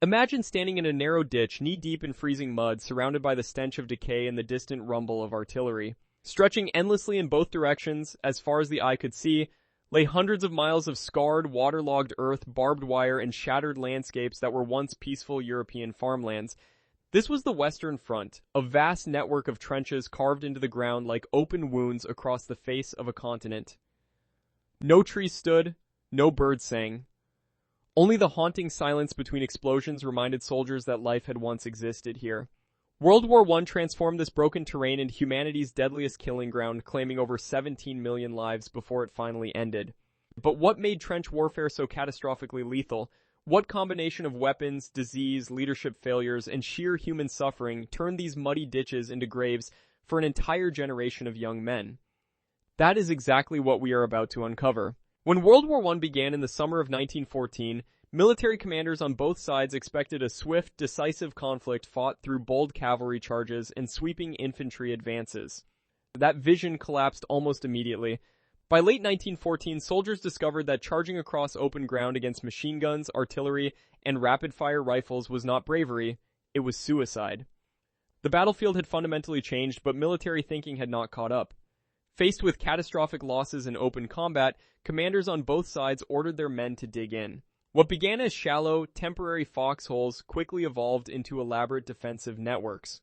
Imagine standing in a narrow ditch, knee-deep in freezing mud, surrounded by the stench of decay and the distant rumble of artillery. Stretching endlessly in both directions, as far as the eye could see, lay hundreds of miles of scarred, waterlogged earth, barbed wire, and shattered landscapes that were once peaceful European farmlands. This was the Western Front, a vast network of trenches carved into the ground like open wounds across the face of a continent. No trees stood, no birds sang. Only the haunting silence between explosions reminded soldiers that life had once existed here. World War I transformed this broken terrain into humanity's deadliest killing ground, claiming over 17 million lives before it finally ended. But what made trench warfare so catastrophically lethal? What combination of weapons, disease, leadership failures, and sheer human suffering turned these muddy ditches into graves for an entire generation of young men? That is exactly what we are about to uncover. When World War I began in the summer of 1914, military commanders on both sides expected a swift, decisive conflict fought through bold cavalry charges and sweeping infantry advances. That vision collapsed almost immediately. By late 1914, soldiers discovered that charging across open ground against machine guns, artillery, and rapid-fire rifles was not bravery, it was suicide. The battlefield had fundamentally changed, but military thinking had not caught up. Faced with catastrophic losses in open combat, commanders on both sides ordered their men to dig in. What began as shallow, temporary foxholes quickly evolved into elaborate defensive networks.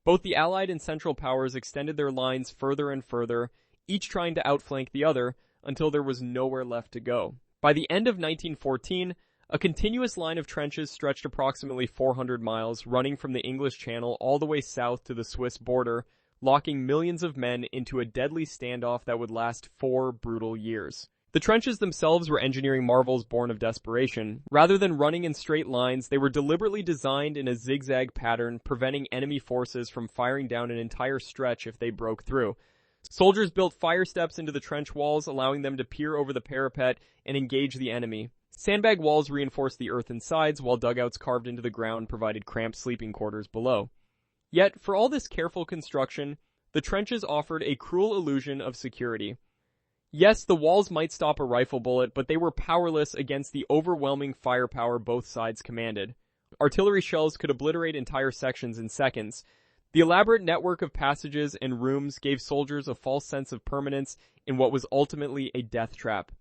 Both the Allied and Central Powers extended their lines further and further, each trying to outflank the other, until there was nowhere left to go. By the end of 1914, a continuous line of trenches stretched approximately 400 miles, running from the English Channel all the way south to the Swiss border, locking millions of men into a deadly standoff that would last 4 brutal years. The trenches themselves were engineering marvels born of desperation. Rather than running in straight lines, they were deliberately designed in a zigzag pattern, preventing enemy forces from firing down an entire stretch if they broke through. Soldiers built fire steps into the trench walls, allowing them to peer over the parapet and engage the enemy. Sandbag walls reinforced the earthen sides, while dugouts carved into the ground provided cramped sleeping quarters below. Yet, for all this careful construction, the trenches offered a cruel illusion of security. Yes, the walls might stop a rifle bullet, but they were powerless against the overwhelming firepower both sides commanded. Artillery shells could obliterate entire sections in seconds. The elaborate network of passages and rooms gave soldiers a false sense of permanence in what was ultimately a death trap.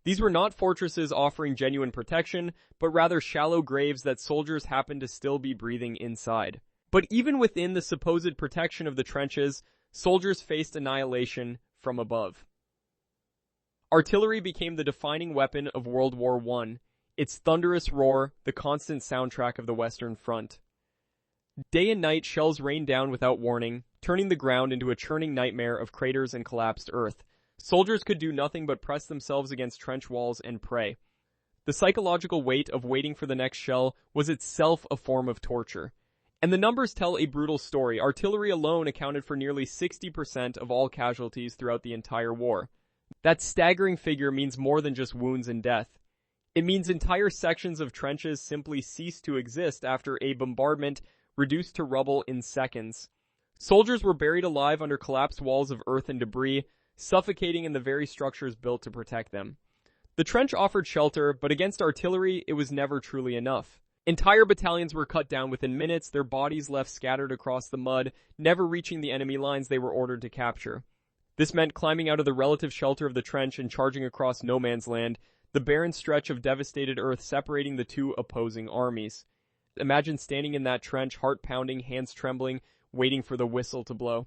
These were not fortresses offering genuine protection, but rather shallow graves that soldiers happened to still be breathing inside. But even within the supposed protection of the trenches, soldiers faced annihilation from above. Artillery became the defining weapon of World War I, its thunderous roar, the constant soundtrack of the Western Front. Day and night, shells rained down without warning, turning the ground into a churning nightmare of craters and collapsed earth. Soldiers could do nothing but press themselves against trench walls and pray. The psychological weight of waiting for the next shell was itself a form of torture. And the numbers tell a brutal story. Artillery alone accounted for nearly 60% of all casualties throughout the entire war. That staggering figure means more than just wounds and death. It means entire sections of trenches simply ceased to exist after a bombardment reduced to rubble in seconds. Soldiers were buried alive under collapsed walls of earth and debris, suffocating in the very structures built to protect them. The trench offered shelter, but against artillery, it was never truly enough. Entire battalions were cut down within minutes, their bodies left scattered across the mud, never reaching the enemy lines they were ordered to capture. This meant climbing out of the relative shelter of the trench and charging across no man's land, the barren stretch of devastated earth separating the two opposing armies. Imagine standing in that trench, heart pounding, hands trembling, waiting for the whistle to blow.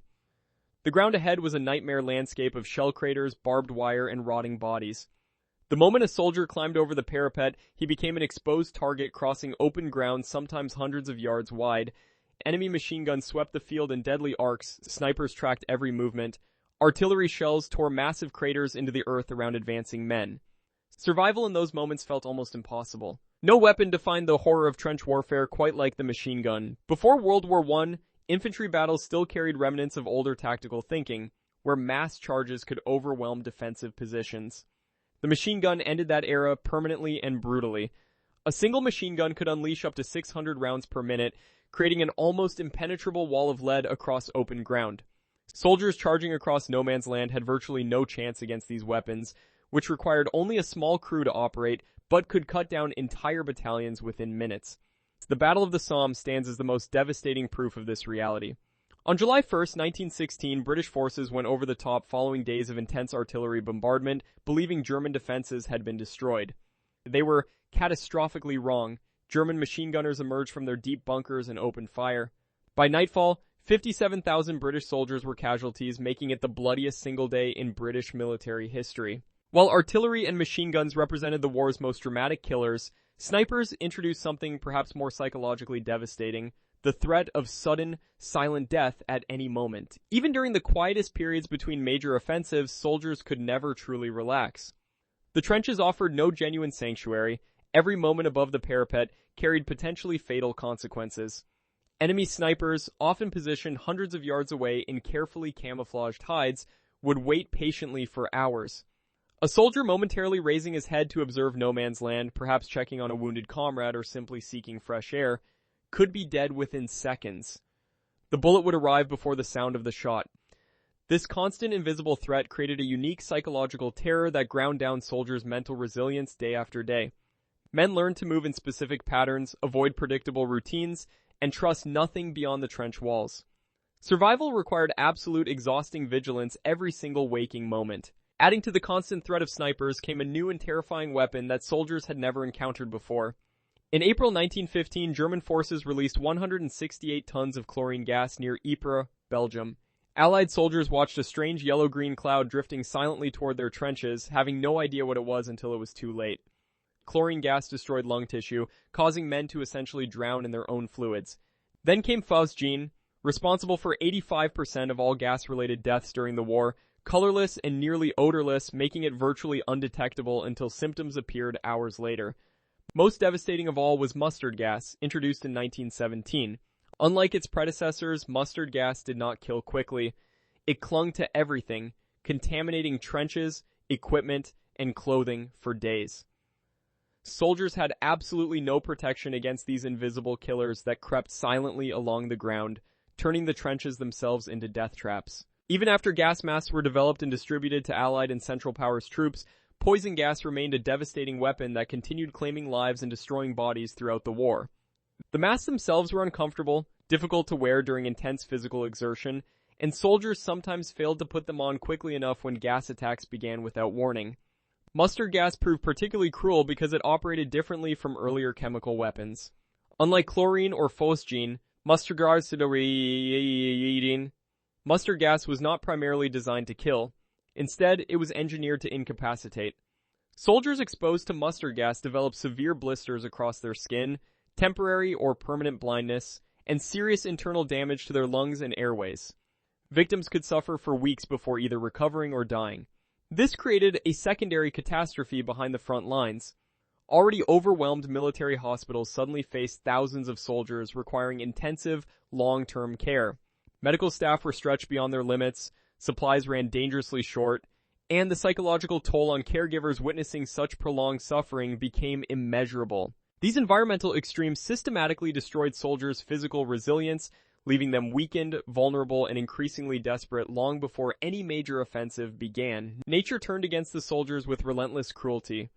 The ground ahead was a nightmare landscape of shell craters, barbed wire, and rotting bodies. The moment a soldier climbed over the parapet, he became an exposed target crossing open ground sometimes hundreds of yards wide. Enemy machine guns swept the field in deadly arcs, snipers tracked every movement. Artillery shells tore massive craters into the earth around advancing men. Survival in those moments felt almost impossible. No weapon defined the horror of trench warfare quite like the machine gun. Before World War I, infantry battles still carried remnants of older tactical thinking, where mass charges could overwhelm defensive positions. The machine gun ended that era permanently and brutally. A single machine gun could unleash up to 600 rounds per minute, creating an almost impenetrable wall of lead across open ground. Soldiers charging across no man's land had virtually no chance against these weapons, which required only a small crew to operate, but could cut down entire battalions within minutes. The Battle of the Somme stands as the most devastating proof of this reality. On July 1st, 1916, British forces went over the top following days of intense artillery bombardment, believing German defenses had been destroyed. They were catastrophically wrong. German machine gunners emerged from their deep bunkers and opened fire. By nightfall, 57,000 British soldiers were casualties, making it the bloodiest single day in British military history. While artillery and machine guns represented the war's most dramatic killers, snipers introduced something perhaps more psychologically devastating: the threat of sudden, silent death at any moment. Even during the quietest periods between major offensives, soldiers could never truly relax. The trenches offered no genuine sanctuary. Every moment above the parapet carried potentially fatal consequences. Enemy snipers, often positioned hundreds of yards away in carefully camouflaged hides, would wait patiently for hours. A soldier momentarily raising his head to observe no man's land, perhaps checking on a wounded comrade or simply seeking fresh air, could be dead within seconds. The bullet would arrive before the sound of the shot. This constant invisible threat created a unique psychological terror that ground down soldiers' mental resilience day after day. Men learned to move in specific patterns, avoid predictable routines, and trust nothing beyond the trench walls. Survival required absolute exhausting vigilance every single waking moment. Adding to the constant threat of snipers came a new and terrifying weapon that soldiers had never encountered before. In April 1915, German forces released 168 tons of chlorine gas near Ypres, Belgium. Allied soldiers watched a strange yellow-green cloud drifting silently toward their trenches, having no idea what it was until it was too late. Chlorine gas destroyed lung tissue, causing men to essentially drown in their own fluids. Then came phosgene, responsible for 85% of all gas-related deaths during the war, colorless and nearly odorless, making it virtually undetectable until symptoms appeared hours later. Most devastating of all was mustard gas, introduced in 1917. Unlike its predecessors, mustard gas did not kill quickly. It clung to everything, contaminating trenches, equipment, and clothing for days. Soldiers had absolutely no protection against these invisible killers that crept silently along the ground, turning the trenches themselves into death traps. Even after gas masks were developed and distributed to Allied and Central Powers troops, poison gas remained a devastating weapon that continued claiming lives and destroying bodies throughout the war. The masks themselves were uncomfortable, difficult to wear during intense physical exertion, and soldiers sometimes failed to put them on quickly enough when gas attacks began without warning. Mustard gas proved particularly cruel because it operated differently from earlier chemical weapons. Unlike chlorine or phosgene, mustard gas was not primarily designed to kill. Instead, it was engineered to incapacitate. Soldiers exposed to mustard gas developed severe blisters across their skin, temporary or permanent blindness, and serious internal damage to their lungs and airways. Victims could suffer for weeks before either recovering or dying. This created a secondary catastrophe behind the front lines. Already overwhelmed military hospitals suddenly faced thousands of soldiers requiring intensive, long-term care. Medical staff were stretched beyond their limits, supplies ran dangerously short, and the psychological toll on caregivers witnessing such prolonged suffering became immeasurable. These environmental extremes systematically destroyed soldiers' physical resilience, leaving them weakened, vulnerable, and increasingly desperate long before any major offensive began. Nature turned against the soldiers with relentless cruelty.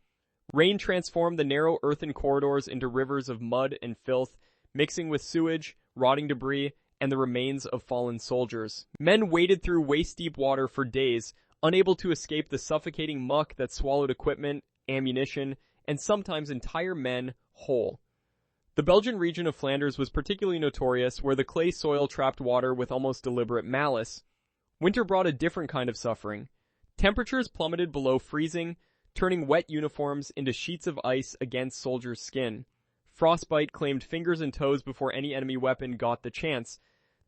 Rain transformed the narrow earthen corridors into rivers of mud and filth, mixing with sewage, rotting debris, and the remains of fallen soldiers. Men waded through waist-deep water for days, unable to escape the suffocating muck that swallowed equipment, ammunition, and sometimes entire men whole. The Belgian region of Flanders was particularly notorious, where the clay soil trapped water with almost deliberate malice. Winter brought a different kind of suffering. Temperatures plummeted below freezing, turning wet uniforms into sheets of ice against soldiers' skin. Frostbite claimed fingers and toes before any enemy weapon got the chance.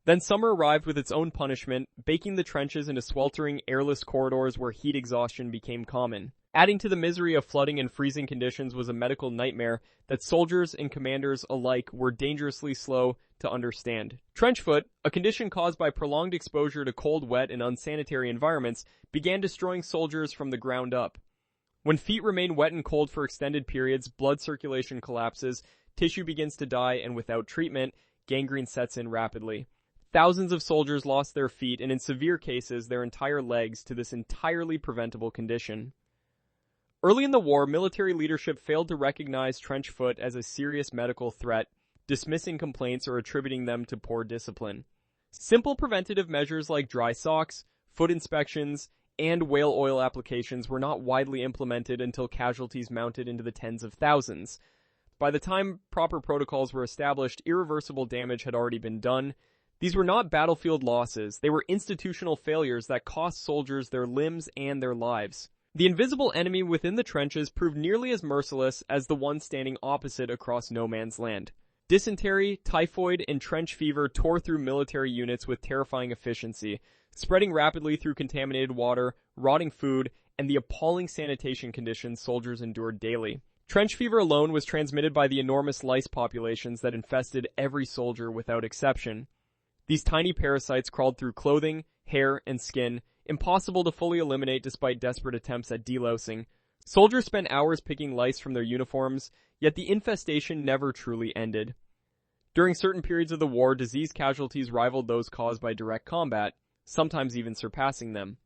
Then summer arrived with its own punishment, baking the trenches into sweltering, airless corridors where heat exhaustion became common. Adding to the misery of flooding and freezing conditions was a medical nightmare that soldiers and commanders alike were dangerously slow to understand. Trench foot, a condition caused by prolonged exposure to cold, wet, and unsanitary environments, began destroying soldiers from the ground up. When feet remain wet and cold for extended periods, blood circulation collapses, tissue begins to die, and without treatment, gangrene sets in rapidly. Thousands of soldiers lost their feet, and in severe cases, their entire legs, to this entirely preventable condition. Early in the war, military leadership failed to recognize trench foot as a serious medical threat, dismissing complaints or attributing them to poor discipline. Simple preventative measures like dry socks, foot inspections, and whale oil applications were not widely implemented until casualties mounted into the tens of thousands. By the time proper protocols were established, irreversible damage had already been done. These were not battlefield losses, they were institutional failures that cost soldiers their limbs and their lives. The invisible enemy within the trenches proved nearly as merciless as the one standing opposite across no man's land. Dysentery, typhoid, and trench fever tore through military units with terrifying efficiency, spreading rapidly through contaminated water, rotting food, and the appalling sanitation conditions soldiers endured daily. Trench fever alone was transmitted by the enormous lice populations that infested every soldier without exception. These tiny parasites crawled through clothing, hair, and skin, impossible to fully eliminate despite desperate attempts at delousing. Soldiers spent hours picking lice from their uniforms, yet the infestation never truly ended. During certain periods of the war, disease casualties rivaled those caused by direct combat, sometimes even surpassing them.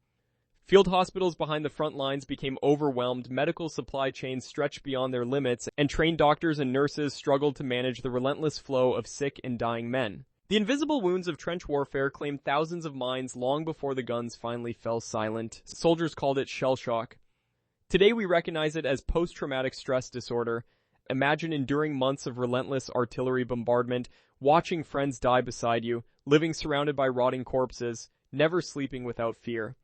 Field hospitals behind the front lines became overwhelmed, medical supply chains stretched beyond their limits, and trained doctors and nurses struggled to manage the relentless flow of sick and dying men. The invisible wounds of trench warfare claimed thousands of minds long before the guns finally fell silent. Soldiers called it shell shock. Today we recognize it as post-traumatic stress disorder. Imagine enduring months of relentless artillery bombardment, watching friends die beside you, living surrounded by rotting corpses, never sleeping without fear.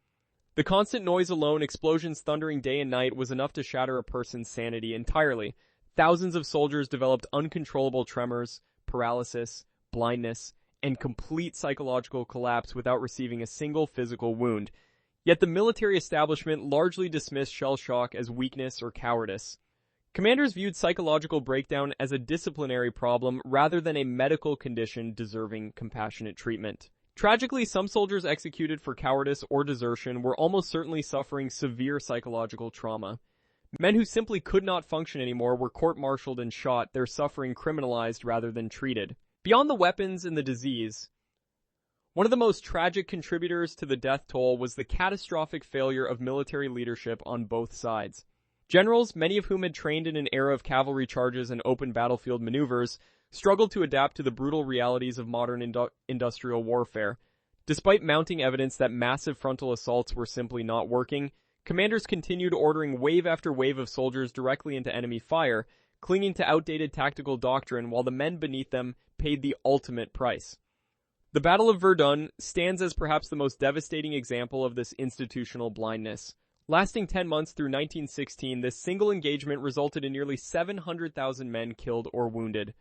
The constant noise alone, explosions thundering day and night, was enough to shatter a person's sanity entirely. Thousands of soldiers developed uncontrollable tremors, paralysis, blindness, and complete psychological collapse without receiving a single physical wound. Yet the military establishment largely dismissed shell shock as weakness or cowardice. Commanders viewed psychological breakdown as a disciplinary problem rather than a medical condition deserving compassionate treatment. Tragically, some soldiers executed for cowardice or desertion were almost certainly suffering severe psychological trauma. Men who simply could not function anymore were court-martialed and shot, their suffering criminalized rather than treated. Beyond the weapons and the disease, one of the most tragic contributors to the death toll was the catastrophic failure of military leadership on both sides. Generals, many of whom had trained in an era of cavalry charges and open battlefield maneuvers, struggled to adapt to the brutal realities of modern industrial warfare. Despite mounting evidence that massive frontal assaults were simply not working, commanders continued ordering wave after wave of soldiers directly into enemy fire, clinging to outdated tactical doctrine while the men beneath them paid the ultimate price. The Battle of Verdun stands as perhaps the most devastating example of this institutional blindness. Lasting 10 months through 1916, this single engagement resulted in nearly 700,000 men killed or wounded.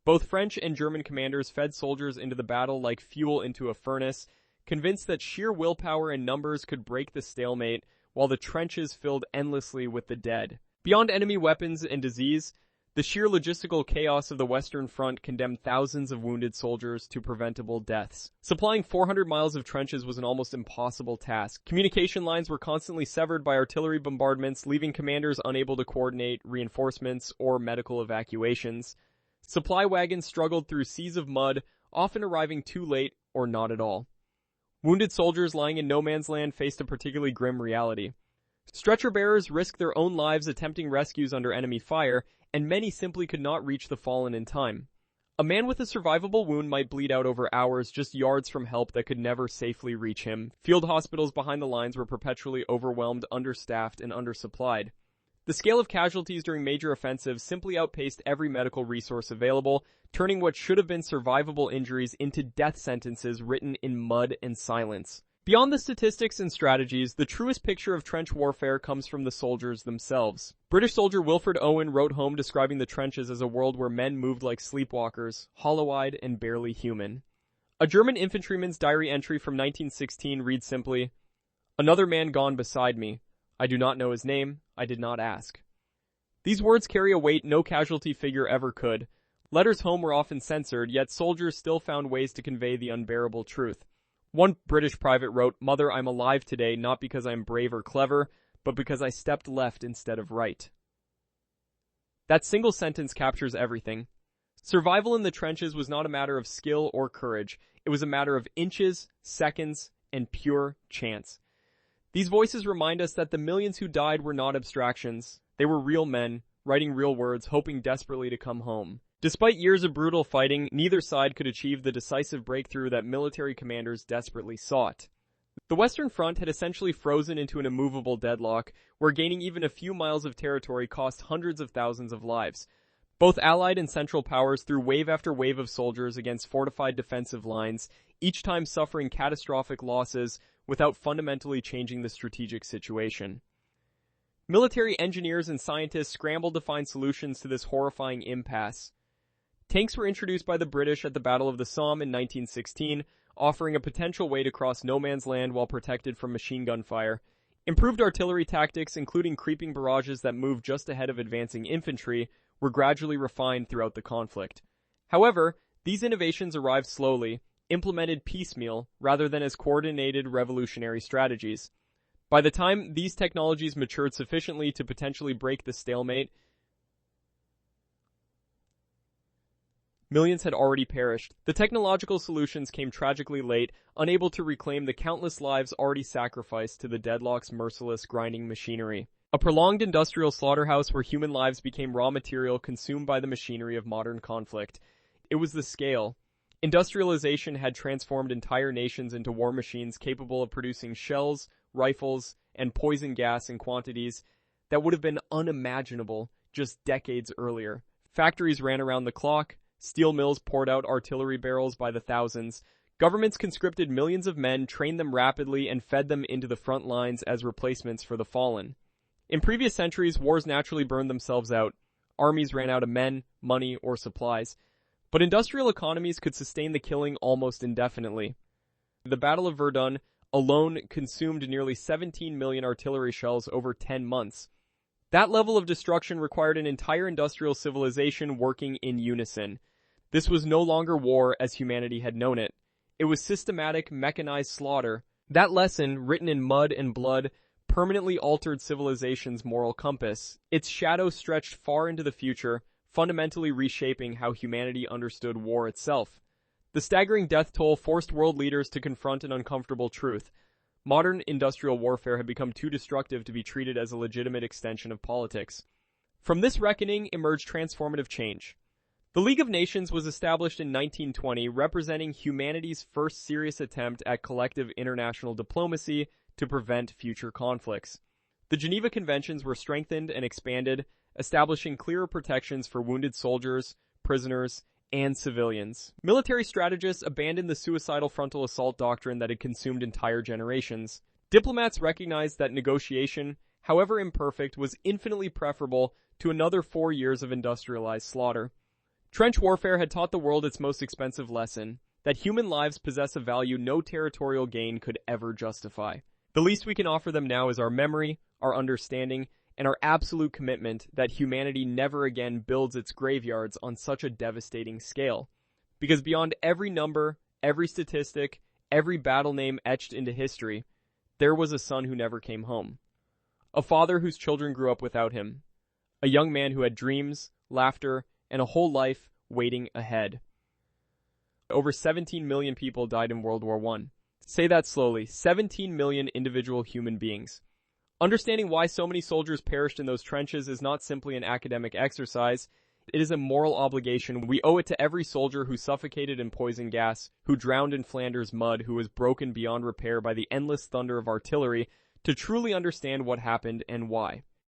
Both French and German commanders fed soldiers into the battle like fuel into a furnace, convinced that sheer willpower and numbers could break the stalemate, while the trenches filled endlessly with the dead. Beyond enemy weapons and disease, the sheer logistical chaos of the Western Front condemned thousands of wounded soldiers to preventable deaths. Supplying 400 miles of trenches was an almost impossible task. Communication lines were constantly severed by artillery bombardments, leaving commanders unable to coordinate reinforcements or medical evacuations. Supply wagons struggled through seas of mud, often arriving too late or not at all. Wounded soldiers lying in no man's land faced a particularly grim reality. Stretcher bearers risked their own lives attempting rescues under enemy fire, and many simply could not reach the fallen in time. A man with a survivable wound might bleed out over hours just yards from help that could never safely reach him. Field hospitals behind the lines were perpetually overwhelmed, understaffed, and undersupplied. The scale of casualties during major offensives simply outpaced every medical resource available, turning what should have been survivable injuries into death sentences written in mud and silence. Beyond the statistics and strategies, the truest picture of trench warfare comes from the soldiers themselves. British soldier Wilfred Owen wrote home describing the trenches as a world where men moved like sleepwalkers, hollow-eyed and barely human. A German infantryman's diary entry from 1916 reads simply, "Another man gone beside me. I do not know his name. I did not ask." These words carry a weight no casualty figure ever could. Letters home were often censored, yet soldiers still found ways to convey the unbearable truth. One British private wrote, "Mother, I'm alive today, not because I'm brave or clever, but because I stepped left instead of right." That single sentence captures everything. Survival in the trenches was not a matter of skill or courage. It was a matter of inches, seconds, and pure chance. These voices remind us that the millions who died were not abstractions. They were real men, writing real words, hoping desperately to come home. Despite years of brutal fighting, neither side could achieve the decisive breakthrough that military commanders desperately sought. The Western Front had essentially frozen into an immovable deadlock, where gaining even a few miles of territory cost hundreds of thousands of lives. Both Allied and Central powers threw wave after wave of soldiers against fortified defensive lines, each time suffering catastrophic losses without fundamentally changing the strategic situation. Military engineers and scientists scrambled to find solutions to this horrifying impasse. Tanks were introduced by the British at the Battle of the Somme in 1916, offering a potential way to cross no man's land while protected from machine gun fire. Improved artillery tactics, including creeping barrages that moved just ahead of advancing infantry, were gradually refined throughout the conflict. However, these innovations arrived slowly, implemented piecemeal, rather than as coordinated revolutionary strategies. By the time these technologies matured sufficiently to potentially break the stalemate, millions had already perished. The technological solutions came tragically late, unable to reclaim the countless lives already sacrificed to the deadlock's merciless grinding machinery. A prolonged industrial slaughterhouse where human lives became raw material consumed by the machinery of modern conflict. It was the scale. Industrialization had transformed entire nations into war machines capable of producing shells, rifles, and poison gas in quantities that would have been unimaginable just decades earlier. Factories ran around the clock. Steel mills poured out artillery barrels by the thousands. Governments conscripted millions of men, trained them rapidly, and fed them into the front lines as replacements for the fallen. In previous centuries, wars naturally burned themselves out. Armies ran out of men, money, or supplies. But industrial economies could sustain the killing almost indefinitely. The Battle of Verdun alone consumed nearly 17 million artillery shells over 10 months. That level of destruction required an entire industrial civilization working in unison. This was no longer war as humanity had known it. It was systematic, mechanized slaughter. That lesson, written in mud and blood, permanently altered civilization's moral compass. Its shadow stretched far into the future, fundamentally reshaping how humanity understood war itself. The staggering death toll forced world leaders to confront an uncomfortable truth. Modern industrial warfare had become too destructive to be treated as a legitimate extension of politics. From this reckoning emerged transformative change. The League of Nations was established in 1920, representing humanity's first serious attempt at collective international diplomacy to prevent future conflicts. The Geneva Conventions were strengthened and expanded, establishing clearer protections for wounded soldiers, prisoners, and civilians. Military strategists abandoned the suicidal frontal assault doctrine that had consumed entire generations. Diplomats recognized that negotiation, however imperfect, was infinitely preferable to another 4 years of industrialized slaughter. Trench warfare had taught the world its most expensive lesson, that human lives possess a value no territorial gain could ever justify. The least we can offer them now is our memory, our understanding, and our absolute commitment that humanity never again builds its graveyards on such a devastating scale. Because beyond every number, every statistic, every battle name etched into history, there was a son who never came home. A father whose children grew up without him. A young man who had dreams, laughter, and a whole life waiting ahead. Over 17 million people died in World War I. Say that slowly, 17 million individual human beings. Understanding why so many soldiers perished in those trenches is not simply an academic exercise, it is a moral obligation. We owe it to every soldier who suffocated in poison gas, who drowned in Flanders mud, who was broken beyond repair by the endless thunder of artillery, to truly understand what happened and why.